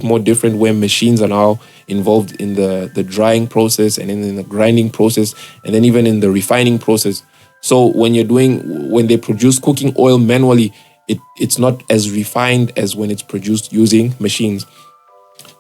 more different, where machines are now involved in the drying process and in the grinding process, and then even in the refining process. So when they produce cooking oil manually, it's not as refined as when it's produced using machines.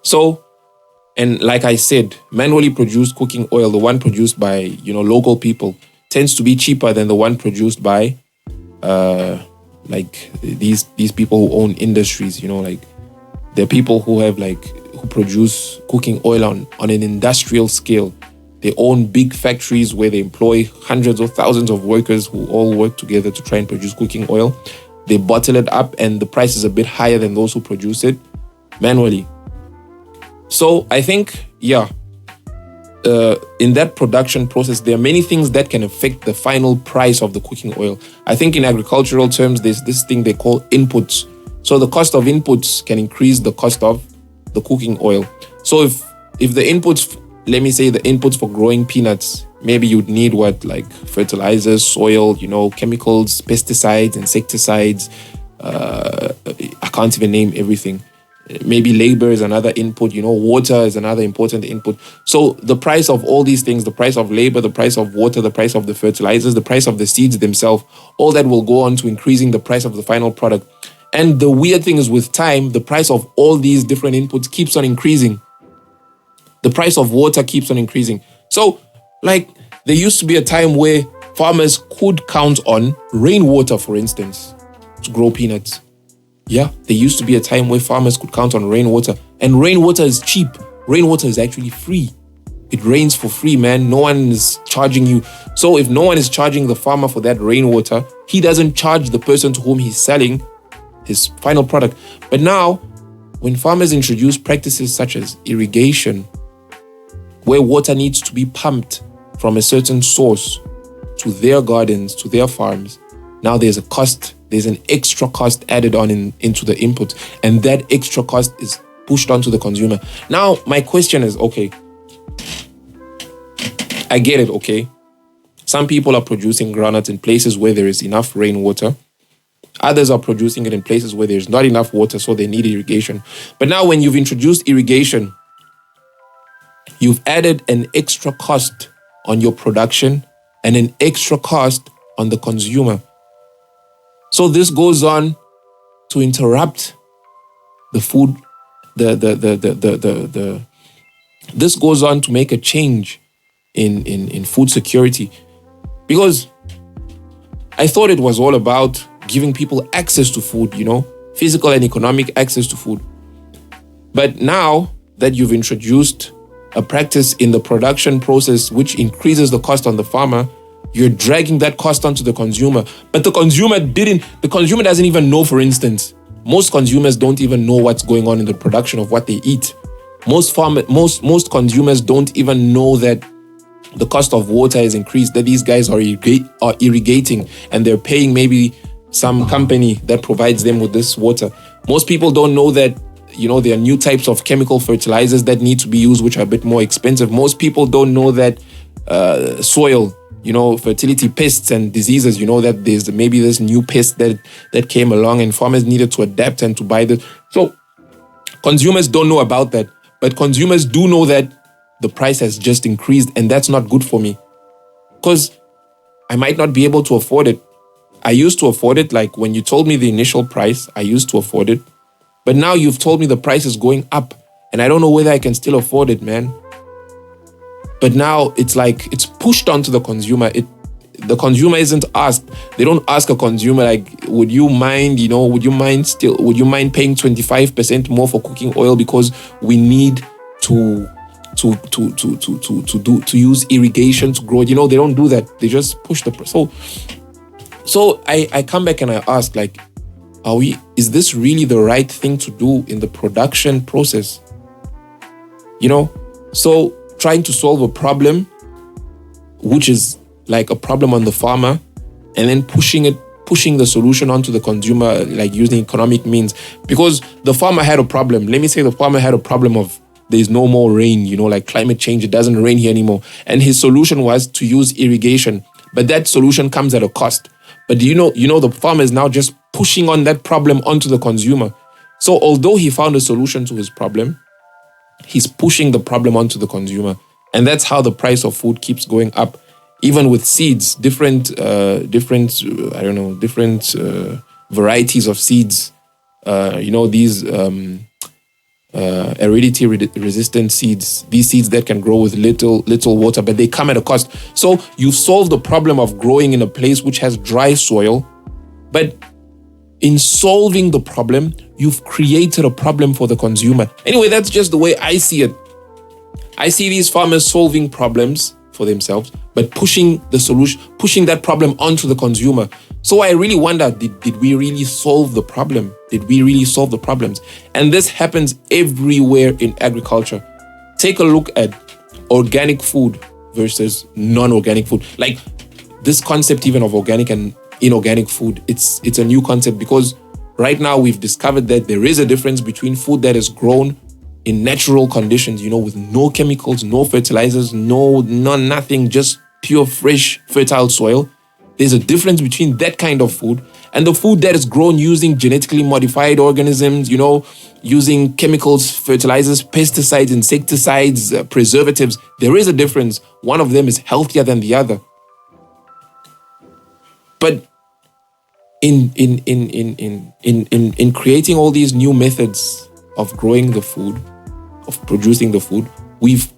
So, and like I said, manually produced cooking oil, the one produced by, local people, tends to be cheaper than the one produced by like these people who own industries. Like there are people who produce cooking oil on an industrial scale. They own big factories where they employ hundreds or thousands of workers who all work together to try and produce cooking oil. They bottle it up and the price is a bit higher than those who produce it manually. So I think, in that production process, there are many things that can affect the final price of the cooking oil. I think in agricultural terms, there's this thing they call inputs. So the cost of inputs can increase the cost of the cooking oil. So if the inputs, let me say the inputs for growing peanuts, maybe you'd need fertilizers, soil, chemicals, pesticides, insecticides. I can't even name everything. Maybe labor is another input, water is another important input. So the price of all these things, the price of labor, the price of water, the price of the fertilizers, the price of the seeds themselves, all that will go on to increasing the price of the final product. And the weird thing is, with time, the price of all these different inputs keeps on increasing. The price of water keeps on increasing. So, there used to be a time where farmers could count on rainwater, for instance, to grow peanuts. Yeah, there used to be a time where farmers could count on rainwater. And rainwater is cheap. Rainwater is actually free. It rains for free, man. No one is charging you. So if no one is charging the farmer for that rainwater, he doesn't charge the person to whom he's selling his final product. But now, when farmers introduce practices such as irrigation, where water needs to be pumped from a certain source to their gardens, to their farms, now there's a cost. There's an extra cost added on into the input, and that extra cost is pushed onto the consumer. Now, my question is, okay, I get it, okay? Some people are producing groundnuts in places where there is enough rainwater. Others are producing it in places where there's not enough water, so they need irrigation. But now when you've introduced irrigation, you've added an extra cost on your production and an extra cost on the consumer. So this goes on to interrupt the food, this goes on to make a change in food security. Because I thought it was all about giving people access to food, physical and economic access to food. But now that you've introduced a practice in the production process which increases the cost on the farmer, you're dragging that cost onto the consumer. But the consumer doesn't even know, for instance. Most consumers don't even know what's going on in the production of what they eat. Most consumers don't even know that the cost of water is increased, that these guys are irrigating and they're paying maybe some company that provides them with this water. Most people don't know that, there are new types of chemical fertilizers that need to be used, which are a bit more expensive. Most people don't know that soil, fertility pests and diseases, that there's maybe this new pest that came along and farmers needed to adapt and to buy this. So consumers don't know about that, but consumers do know that the price has just increased, and that's not good for me because I might not be able to afford it. I used to afford it, like when you told me the initial price, I used to afford it. But now you've told me the price is going up and I don't know whether I can still afford it, man. But now it's pushed onto the consumer. The consumer isn't asked. They don't ask a consumer would you mind paying 25% more for cooking oil because we need to use irrigation to grow it. They don't do that. They just push the price. So I come back and I ask, is this really the right thing to do in the production process? So trying to solve a problem, which is like a problem on the farmer, and then pushing the solution onto the consumer, using economic means. Because the farmer had a problem. Let me say the farmer had a problem of there's no more rain, climate change, it doesn't rain here anymore. And his solution was to use irrigation. But that solution comes at a cost. But the farmer is now just pushing on that problem onto the consumer. So although he found a solution to his problem, he's pushing the problem onto the consumer. And that's how the price of food keeps going up. Even with seeds, different varieties of seeds. These heredity resistant seeds. These seeds that can grow with little water, but they come at a cost. So you solve the problem of growing in a place which has dry soil, but in solving the problem, you've created a problem for the consumer. Anyway, that's just the way I see it. I see these farmers solving problems for themselves, but pushing that problem onto the consumer. So I really wonder, did we really solve the problem? Did we really solve the problems? And this happens everywhere in agriculture. Take a look at organic food versus non-organic food. Like this concept even of organic and inorganic food, it's a new concept, because right now we've discovered that there is a difference between food that is grown in natural conditions, with no chemicals, no fertilizers, nothing, just pure, fresh, fertile soil. There's a difference between that kind of food and the food that is grown using genetically modified organisms, using chemicals, fertilizers, pesticides, insecticides, preservatives. There is a difference. One of them is healthier than the other. But in creating all these new methods of growing the food, of producing the food, we've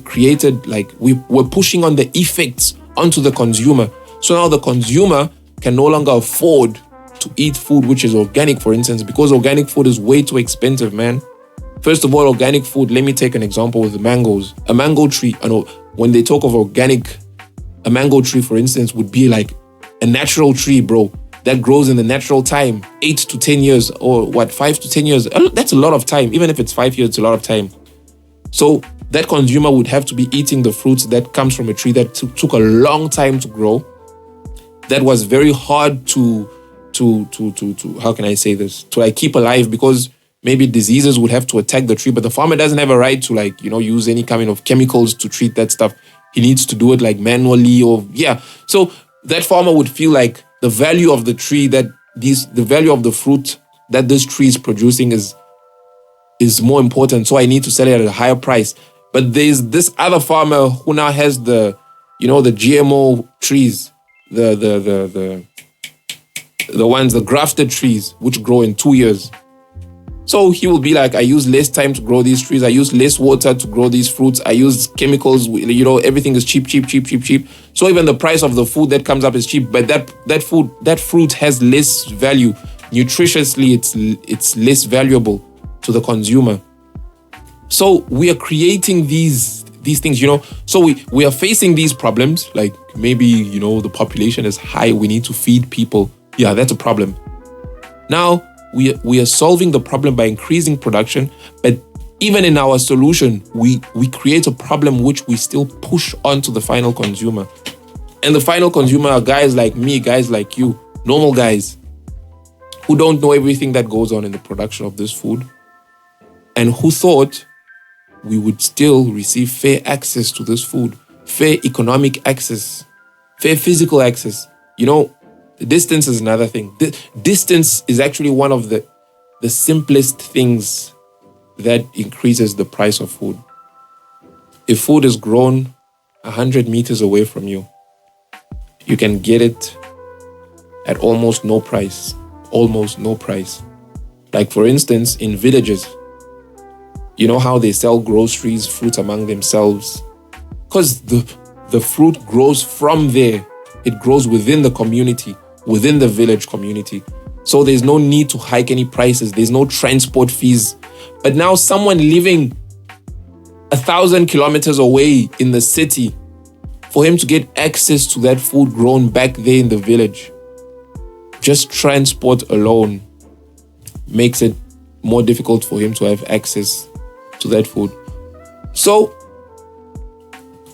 created, we're pushing on the effects onto the consumer. So now the consumer can no longer afford to eat food which is organic, for instance, because organic food is way too expensive, man. First of all, organic food, let me take an example with the mangoes. A mango tree, when they talk of organic, a mango tree, for instance, would be like a natural tree, bro, that grows in the natural time, 8 to 10 years, or 5 to 10 years. That's a lot of time. Even if it's 5 years, it's a lot of time. So that consumer would have to be eating the fruits that comes from a tree that took a long time to grow, that was very hard to how can I say this, to keep alive, because maybe diseases would have to attack the tree, but the farmer doesn't have a right to use any kind of chemicals to treat that stuff. He needs to do it manually, So that farmer would feel like the value of the tree the value of the fruit that this tree is producing is more important. So I need to sell it at a higher price. But there's this other farmer who now has the GMO trees, the grafted trees, which grow in 2 years. So he will be like, I use less time to grow these trees. I use less water to grow these fruits. I use chemicals. Everything is cheap. So even the price of the food that comes up is cheap. But that fruit has less value. Nutritiously, it's less valuable to the consumer. So we are creating these things, So we are facing these problems. Like maybe, the population is high. We need to feed people. Yeah, that's a problem. Now, we are solving the problem by increasing production, but even in our solution, we create a problem which we still push onto the final consumer. And the final consumer are guys like me, guys like you, normal guys who don't know everything that goes on in the production of this food, and who thought we would still receive fair access to this food, fair economic access, fair physical access. The distance is another thing. Distance is actually one of the simplest things that increases the price of food. If food is grown 100 meters away from you, you can get it at almost no price. Like for instance, in villages, you know how they sell groceries, fruit among themselves? Because the fruit grows from there. It grows within the community, within the village community. So there's no need to hike any prices. There's no transport fees. But now someone living 1,000 kilometers away in the city, for him to get access to that food grown back there in the village, just transport alone makes it more difficult for him to have access to that food. So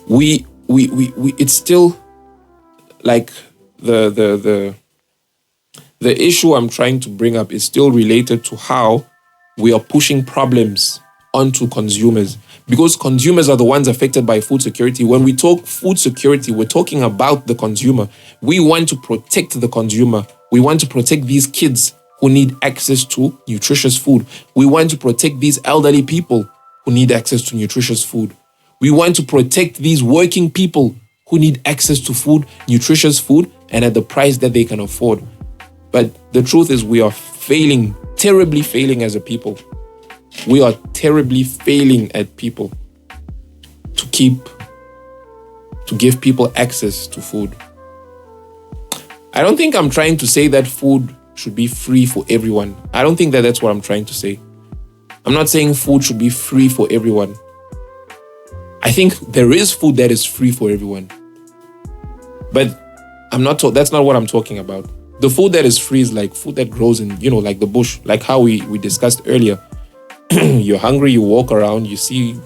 we it's still like the issue I'm trying to bring up is still related to how we are pushing problems onto consumers, because consumers are the ones affected by food security. When we talk food security, we're talking about the consumer. We want to protect the consumer. We want to protect these kids who need access to nutritious food. We want to protect these elderly people who need access to nutritious food. We want to protect these working people who need access to food, nutritious food, and at the price that they can afford. But the truth is we are failing, terribly failing as a people. We are terribly failing at people to give people access to food. I don't think I'm trying to say that food should be free for everyone. I don't think that that's what I'm trying to say. I'm not saying food should be free for everyone. I think there is food that is free for everyone. But that's not what I'm talking about. The food that is free is like food that grows in, like the bush, like how we discussed earlier. You're hungry, you walk around, you see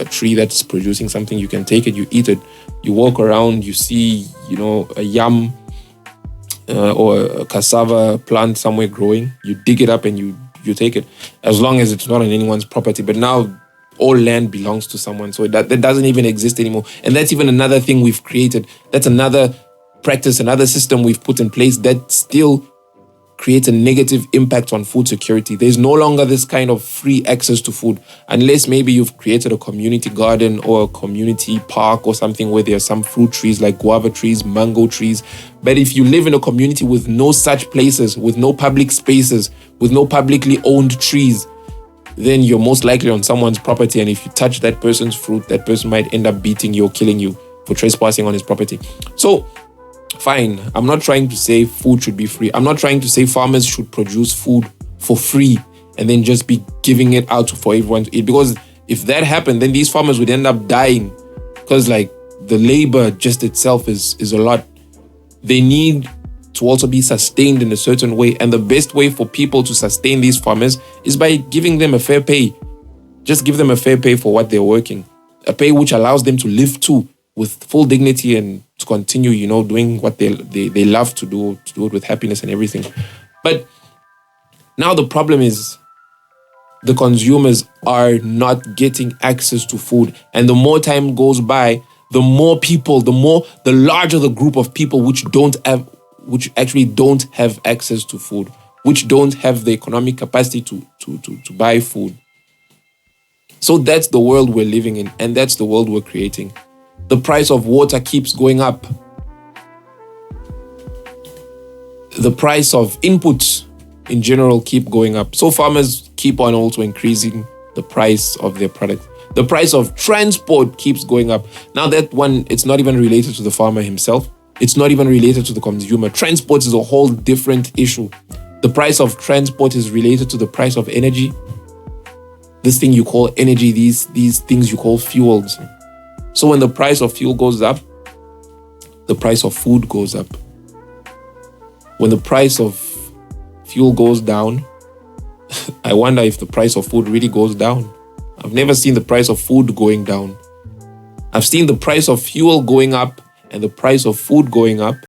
a tree that's producing something, you can take it, you eat it. You walk around, you see, a yam or a cassava plant somewhere growing. You dig it up and you take it, as long as it's not on anyone's property. But now all land belongs to someone, so that doesn't even exist anymore. And that's even another thing we've created. That's another practice, another system we've put in place that still creates a negative impact on food security. There's no longer this kind of free access to food, unless maybe you've created a community garden or a community park or something where there are some fruit trees like guava trees, mango trees. But if you live in a community with no such places, with no public spaces, with no publicly owned trees, then you're most likely on someone's property. And if you touch that person's fruit, that person might end up beating you or killing you for trespassing on his property. So, fine, I'm not trying to say food should be free. I'm not trying to say farmers should produce food for free and then just be giving it out for everyone to eat. Because if that happened, then these farmers would end up dying. Because the labor just itself is a lot. They need to also be sustained in a certain way. And the best way for people to sustain these farmers is by giving them a fair pay. Just give them a fair pay for what they're working. A pay which allows them to live too with full dignity and to continue, doing what they love to do it with happiness and everything. But now the problem is the consumers are not getting access to food. And the more time goes by, the more people, the larger the group of people which actually don't have access to food, which don't have the economic capacity to buy food. So that's the world we're living in, and that's the world we're creating. The price of water keeps going up. The price of inputs in general keep going up. So farmers keep on also increasing the price of their product. The price of transport keeps going up. Now that one, it's not even related to the farmer himself. It's not even related to the consumer. Transport is a whole different issue. The price of transport is related to the price of energy. This thing you call energy, these things you call fuels. So when the price of fuel goes up, the price of food goes up. When the price of fuel goes down, I wonder if the price of food really goes down. I've never seen the price of food going down. I've seen the price of fuel going up and the price of food going up.